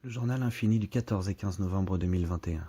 Le journal infini du 14 et 15 novembre 2021.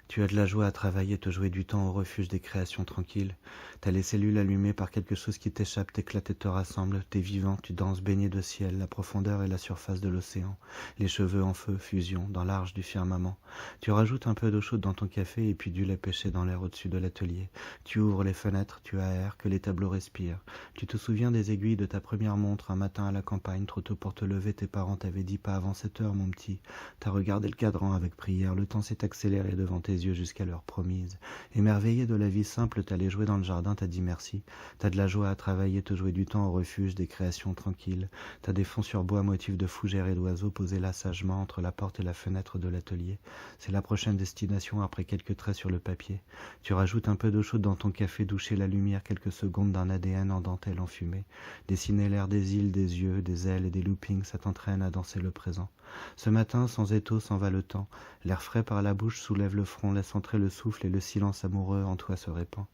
Tu as de la joie à travailler, te jouer du temps au refuge des créations tranquilles. T'as les cellules allumées par quelque chose qui t'échappe, t'éclate et te rassemble. T'es vivant, tu danses baigné de ciel, la profondeur et la surface de l'océan. Les cheveux en feu, fusion, dans l'arche du firmament. Tu rajoutes un peu d'eau chaude dans ton café et puis du lait pêché dans l'air au-dessus de l'atelier. Tu ouvres les fenêtres, tu aères, que les tableaux respirent. Tu te souviens des aiguilles de ta première montre, un matin à la campagne, trop tôt pour te lever, tes parents t'avaient dit pas avant 7 heures, mon petit. T'as regardé le cadran avec prière, le temps s'est accéléré devant tes yeux jusqu'à l'heure promise. Émerveillé de la vie simple, t'allais jouer dans le jardin, t'as dit merci. T'as de la joie à travailler, te jouer du temps au refuge des créations tranquilles. T'as des fonds sur bois motifs de fougères et d'oiseaux posés là sagement entre la porte et la fenêtre de l'atelier. C'est la prochaine destination après quelques traits sur le papier. Tu rajoutes un peu d'eau chaude dans ton café, doucher la lumière quelques secondes d'un ADN en dentelle enfumée. Dessiner l'air des îles, des yeux, des ailes et des loopings, ça t'entraîne à danser le présent. Ce matin, sans étau, s'en va le temps. L'air frais par la bouche soulève le front, laisse entrer le souffle et le silence amoureux en toi se répand.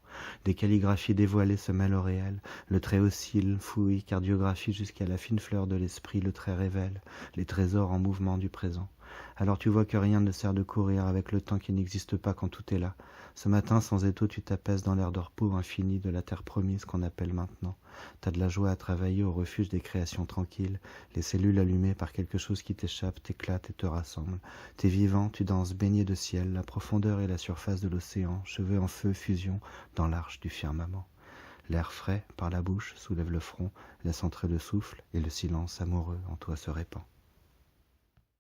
Des calligraphies dévoilées se mêlent au réel. Le trait oscille, fouille, cardiographie jusqu'à la fine fleur de l'esprit. Le trait révèle les trésors en mouvement du présent. Alors tu vois que rien ne sert de courir avec le temps qui n'existe pas quand tout est là. Ce matin, sans étau, tu t'apaises dans l'air de repos infini de la terre promise qu'on appelle maintenant. T'as de la joie à travailler au refuge des créations tranquilles, les cellules allumées par quelque chose qui t'échappe, t'éclate et te rassemble. T'es vivant, tu danses baigné de ciel, la profondeur et la surface de l'océan, cheveux en feu, fusion, dans l'arche du firmament. L'air frais, par la bouche, soulève le front, laisse entrer le souffle, et le silence amoureux en toi se répand.